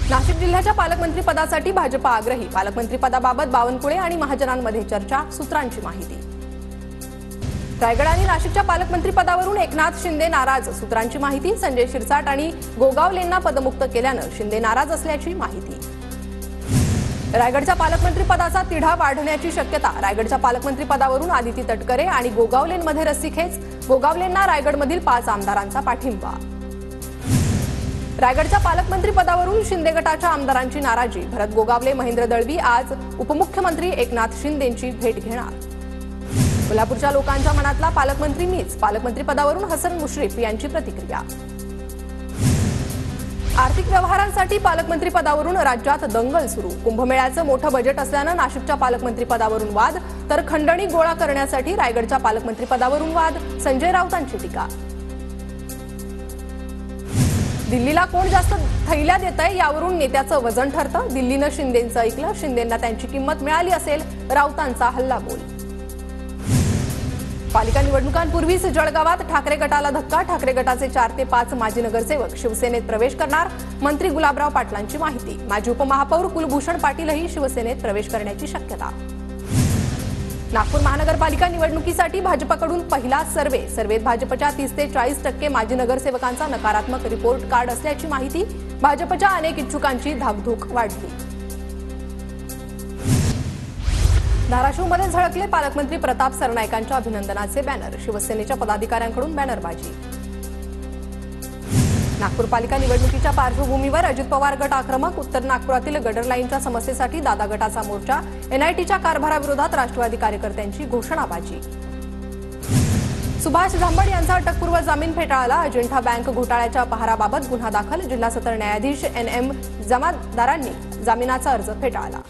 नाशिक जिल्ह्याच्या पालकमंत्री पदासाठी भाजप आग्रही। पालकमंत्री पदाबाबत बावनकुळे आणि महाजनांमध्ये चर्चा, सूत्रांची माहिती। रायगड आणि नाशिकच्या पालकमंत्री पदावरून एकनाथ शिंदे नाराज, सूत्रांची माहिती। संजय शिरसाट आणि गोगावलेंना पदमुक्त केल्यानं शिंदे नाराज असल्याची माहिती। रायगडच्या पालकमंत्री पदाचा तिढा वाढण्याची शक्यता। रायगडच्या पालकमंत्री पदावरून आदिती तटकरे आणि गोगावलेंमध्ये रस्सीखेच। गोगावलेंना रायगडमधील 5 आमदारांचा पाठिंबा। रायगडच्या पालकमंत्री पदावरून शिंदे गटाच्या आमदारांची नाराजी। भरत गोगावले, महेंद्र दळवी आज उपमुख्यमंत्री एकनाथ शिंदेंची भेट घेणार। कोल्हापूरच्या लोकांच्या मनातला पालकमंत्री मीच, पालकमंत्री पदावरून हसन मुश्रीफ यांची प्रतिक्रिया। आर्थिक व्यवहारांसाठी पालकमंत्री पदावरून राज्यात दंगल सुरू। कुंभमेळ्याचं मोठं बजेट असल्यानं नाशिकच्या पालकमंत्री पदावरून वाद, तर खंडणी गोळा करण्यासाठी रायगडच्या पालकमंत्री पदावरून वाद। संजय राऊतांची टीका। दिल्लीला कोण जास्त थैल्या देतंय यावरून नेत्याचं वजन ठरतं। दिल्लीनं शिंदेंचं ऐकलं, शिंदेंना त्यांची किंमत मिळाली असेल, राऊतांचा हल्लाबोल। पालिका निवडणुकांपूर्वीच जळगावात ठाकरे गटाला धक्का। ठाकरे गटाचे 4 ते 5 माजी नगरसेवक शिवसेनेत प्रवेश करणार। मंत्री गुलाबराव पाटलांची माहिती। माजी उपमहापौर कुलभूषण पाटीलही शिवसेनेत प्रवेश करण्याची शक्यता। नागपूर महानगरपालिका निवडणुकीसाठी भाजपकडून पहिला सर्व्हेत भाजपच्या 30 ते 40% माजी नगरसेवकांचा नकारात्मक रिपोर्ट कार्ड असल्याची माहिती। भाजपच्या अनेक इच्छुकांची धाकधूक वाढली। धाराशिवमध्ये झळकले पालकमंत्री प्रताप सरनाईकांच्या अभिनंदनाचे बॅनर। शिवसेनेच्या पदाधिकाऱ्यांकडून बॅनरबाजी। नागपूर पालिका निवडणुकीच्या पार्श्वभूमीवर अजित पवार गट आक्रमक। उत्तर नागपुरातील गटर लाईनच्या समस्येसाठी दादा गटाचा मोर्चा। एनआयटीच्या कारभाराविरोधात राष्ट्रवादी कार्यकर्त्यांची घोषणाबाजी। सुभाष झांबड यांचा अटकपूर्व जामीन फेटाळला। अजिंठा बँक घोटाळ्याच्या पहाराबाबत गुन्हा दाखल। जिल्हा सत्र न्यायाधीश NM जमादारांनी जामिनाचा अर्ज फेटाळला।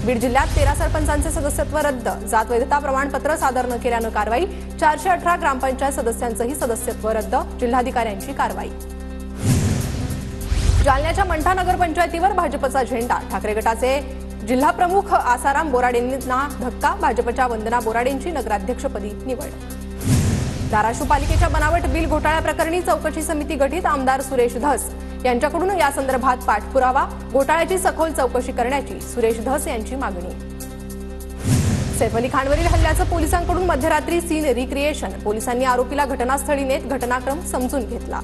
बीड जिल्ह्यात 13 सरपंचांचे सदस्यत्व रद्द। जात वैधता प्रमाणपत्र सादर न केल्यानं कारवाई। 418 ग्रामपंचायत सदस्यांचंही सदस्यत्व रद्द। जिल्हाधिकाऱ्यांची कारवाई। जालन्याच्या मंठा नगरपंचायतीवर भाजपचा झेंडा। ठाकरे गटाचे जिल्हाप्रमुख आसाराम बोराडेंना धक्का। भाजपच्या वंदना बोराडेंची नगराध्यक्षपदी निवड। धाराशिव पालिकेच्या बनावट बिल घोटाळ्याप्रकरणी चौकशी समिती गठीत। आमदार सुरेश धस यांच्याकडून या संदर्भात पाठपुरावा, घोटाळ्याची सखोल चौकशी करण्याची सुरेश धस यांची मागणी। सैफ अली खानवरील हल्ल्याचं पोलिसांकडून मध्यरात्री सीन रिक्रिएशन। पोलिसांनी आरोपीला घटनास्थळी नेत घटनाक्रम समजून घेतला।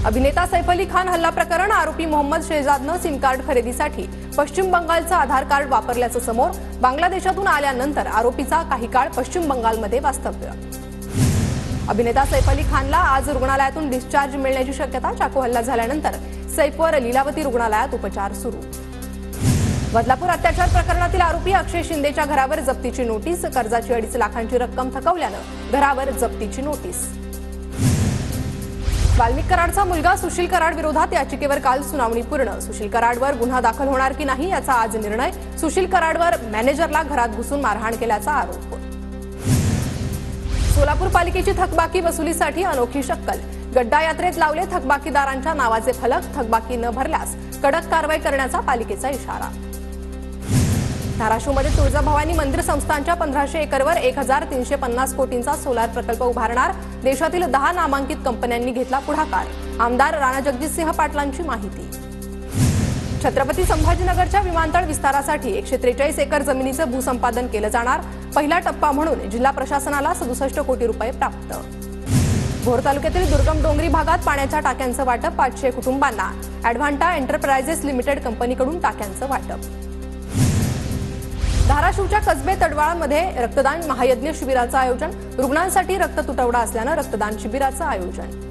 अभिनेता सैफ अली खान हल्ला प्रकरण। आरोपी मोहम्मद शेहजादनं सिम कार्ड खरेदीसाठी पश्चिम बंगालचं आधार कार्ड वापरल्याचं समोर। बांगलादेशातून आल्यानंतर आरोपीचा काही काळ पश्चिम बंगालमध्ये वास्तव्य। अभिनेता सैफ अली खानला आज रुग्णालयातून डिस्चार्ज मिळण्याची शक्यता। चाकू हल्ला झाल्यानंतर सैफवर लीलावती रुग्णालयात उपचार सुरू। बदलापूर अत्याचार प्रकरणातील आरोपी अक्षय शिंदेच्या घरावर जप्तीची नोटीस। कर्जाची 2.5 लाखांची रक्कम थकवल्यानं घरावर जप्तीची नोटीस। वाल्मिक कराडचा मुलगा सुशील कराड विरोधात याचिकेवर काल सुनावणी पूर्ण। सुशील कराडवर गुन्हा दाखल होणार की नाही याचा आज निर्णय। सुशील कराडवर मॅनेजरला घरात घुसून मारहाण केल्याचा आरोप। सोलापूर पालिकेची थकबाकी वसुलीसाठी अनोखी शक्कल। गड्डा यात्रेत लावले थकबाकीदारांच्या नावाचे फलक। थकबाकी न भरल्यास कडक कारवाई करण्याचा पालिकेचा इशारा। धाराशिवमध्ये तुळजाभवानी मंदिर संस्थानच्या 1500 एकरवर 1350 कोटींचा सोलार प्रकल्प उभारणार। देशातील 10 नामांकित कंपन्यांनी घेतला पुढाकार। आमदार राणा जगजितसिंह पाटलांची माहिती। छत्रपती संभाजीनगरच्या विमानतळ विस्तारासाठी 143 एकर जमिनीचं भूसंपादन केलं जाणार। पहिला टप्पा म्हणून जिल्हा प्रशासनाला 67 कोटी रुपये प्राप्त। भोर तालुक्यातील दुर्गम डोंगरी भागात पाण्याच्या टाक्यांचं वाटप। 500 कुटुंबांना ॲडव्हान्टा एंटरप्राइजेस लिमिटेड कंपनीकडून टाक्यांचं वाटप। धाराशिवच्या कसबे तडवाळामध्ये रक्तदान महायज्ञ शिबिराचं आयोजन। रुग्णांसाठी रक्त तुटवडा असल्यानं रक्तदान शिबिराचं आयोजन।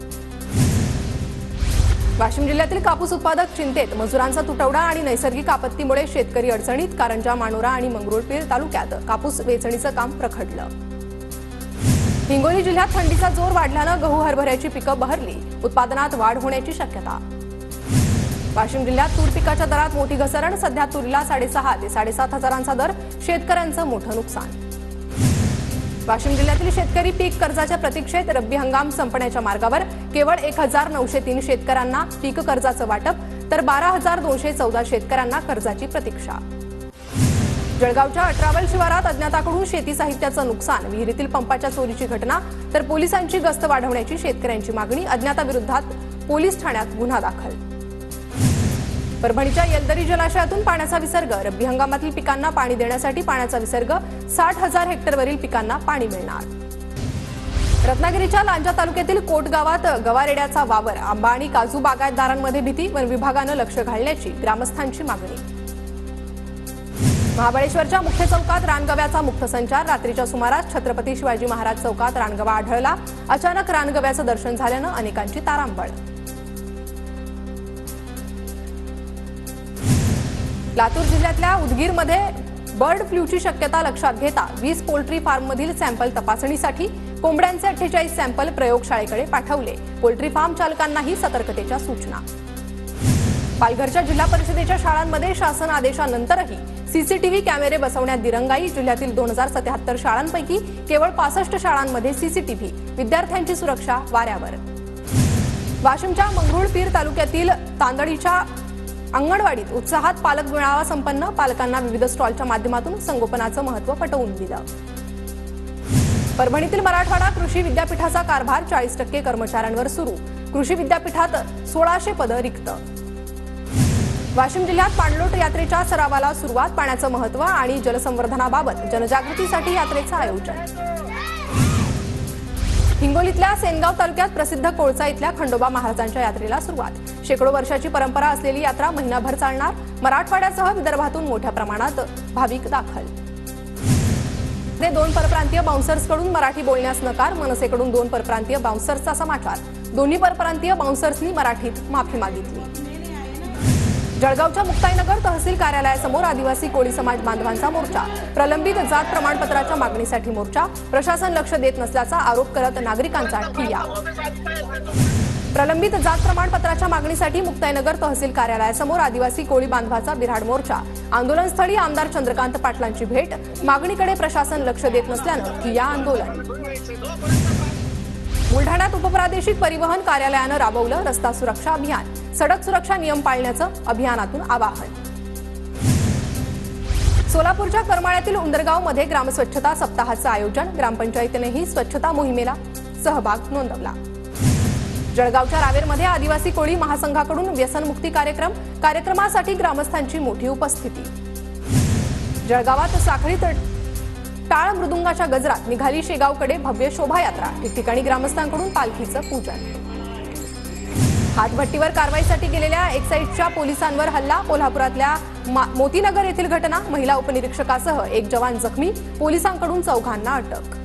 वाशिम जिल्ह्यातील कापूस उत्पादक चिंतेत। मजुरांचा तुटवडा आणि नैसर्गिक आपत्तीमुळे शेतकरी अडचणीत। कारंजा, मानोरा आणि मंगरुळपीर तालुक्यात कापूस वेचणीचं काम रखडलं। हिंगोली जिल्ह्यात थंडीचा जोर वाढल्यानं गहू हरभऱ्याची पिकं बहरली। उत्पादनात वाढ होण्याची शक्यता। वाशिम जिल्ह्यात तूर पिकाच्या दरात मोठी घसरण। सध्या तुरीला 6,500 ते 7,500 हजारांचा दर। शेतकऱ्यांचं मोठं नुकसान। वाशिम जिल्ह्यातील शेतकरी पीक कर्जाच्या प्रतीक्षेत। रब्बी हंगाम संपण्याच्या मार्गावर। केवळ 1903 शेतकऱ्यांना पीक कर्जाचं वाटप, तर 12,214 शेतकऱ्यांना कर्जाची प्रतीक्षा। जळगावच्या 18 शिवारात अज्ञाताकडून शेती साहित्याचं नुकसान। विहिरीतील पंपाच्या चोरीची घटना, तर पोलिसांची गस्त वाढवण्याची शेतकऱ्यांची मागणी। अज्ञाताविरोधात पोलीस ठाण्यात गुन्हा दाखल। परभणीच्या येलदरी जलाशयातून पाण्याचा विसर्ग। रब्बी हंगामातील पिकांना पाणी देण्यासाठी पाण्याचा विसर्ग। 60,000 हेक्टरवरील पिकांना पाणी मिळणार। रत्नागिरीच्या लांजा तालुक्यातील कोट गावात गवारेड्याचा वावर, आंबा आणि काजू बागायतदारांमध्ये भीती। वन विभागानं लक्ष घालण्याची ग्रामस्थांची मागणी। महाबळेश्वरच्या मुख्य चौकात रानगव्याचा मुक्त संचार। रात्रीच्या सुमारास छत्रपती शिवाजी महाराज चौकात रानगवा आढळला। अचानक रानगव्याचं दर्शन झाल्यानं अनेकांची तारांबळ। लातूर जिल्ह्यातल्या उदगीरमध्ये बर्ड फ्लूची शक्यता लक्षात घेता 20 पोल्ट्री फार्ममधील सॅम्पल तपासणीसाठी कोंबड्यांचे 48 सॅम्पल प्रयोगशाळेकडे पाठवले। पोल्ट्री फार्म चालकांनाही सतर्कतेच्या सूचना। पालघरच्या जिल्हा परिषदेच्या शाळांमध्ये शासन आदेशानंतरही सीसीटीव्ही कॅमेरे बसवण्यात दिरंगाई। जिल्ह्यातील 2077 शाळांपैकी केवळ 65 शाळांमध्ये सीसीटीव्ही। विद्यार्थ्यांची सुरक्षा वाऱ्यावर। वाशिमच्या मंगरुळपीर तालुक्यातील तांदळीच्या अंगणवाडीत उत्साहात पालक मेळावा संपन्न। पालकांना विविध स्टॉलच्या माध्यमातून संगोपनाचं महत्त्व पटवून दिलं। परभणीतील मराठवाडा कृषी विद्यापीठाचा कारभार 40% कर्मचाऱ्यांवर सुरू। कृषी विद्यापीठात 1600 पदं रिक्त। वाशिम जिल्ह्यात पाणलोट यात्रेच्या सरावाला सुरुवात। पाण्याचं महत्त्व आणि जलसंवर्धनाबाबत जनजागृतीसाठी यात्रेचं आयोजन। हिंगोलीतल्या सेनगाव तालुक्यात प्रसिद्ध कोळसा इथल्या खंडोबा महाराजांच्या यात्रेला सुरुवात। शेकडो वर्षाची परंपरा असलेली यात्रा महिनाभर चालणार। मराठवाड्यासह विदर्भातून मोठ्या प्रमाणात भाविक दाखल। 2 परप्रांतीय बाउन्सर्सकडून मराठी बोलण्यास नकार। मनसेकडून 2 परप्रांतीय बाउन्सर्सचा समाचार। दोन्ही परप्रांतीय बाउन्सर्सनी मराठीत माफी मागितली। जळगावच्या मुक्ताईनगर तहसील कार्यालयासमोर आदिवासी कोळी समाज बांधवांचा मोर्चा। प्रलंबित जात प्रमाणपत्राच्या मागणीसाठी मोर्चा। प्रशासन लक्ष देत नसल्याचा आरोप करत नागरिकांचा ठिय्या। प्रलंबित जात प्रमाणपत्राच्या मागणीसाठी मुक्ताईनगर तहसील कार्यालयासमोर आदिवासी कोळी बांधवाचा बिऱ्हाड मोर्चा। आंदोलनस्थळी आमदार चंद्रकांत पाटलांची भेट। मागणीकडे प्रशासन लक्ष देत नसल्यानं ठिय्या आंदोलन। बुलढाण्यात उपप्रादेशिक परिवहन कार्यालयानं राबवलं रस्ता सुरक्षा अभियान। सडक सुरक्षा नियम पाळण्याचं अभियानातून आवाहन। सोलापूरच्या करमाळ्यातील उंदरगावमध्ये ग्रामस्वच्छता सप्ताहाचं आयोजन। ग्रामपंचायतीनेही स्वच्छता मोहिमेला सहभाग नोंदवला। जळगावच्या रावेरमध्ये आदिवासी कोळी महासंघाकडून व्यसनमुक्ती कार्यक्रम। कार्यक्रमासाठी ग्रामस्थांची मोठी उपस्थिती। जळगावात साखळीत टाळ मृदुंगाच्या गजरात निघाली शेगावकडे भव्य शोभायात्रा। ठिकठिकाणी ग्रामस्थांकडून पालखीचं पूजन। हातभट्टीवर कारवाईसाठी गेलेल्या एक्साईजच्या पोलिसांवर हल्ला। कोल्हापुरातल्या मोतीनगर येथील घटना। महिला उपनिरीक्षकासह 1 जवान जखमी। पोलिसांकडून 4 अटक।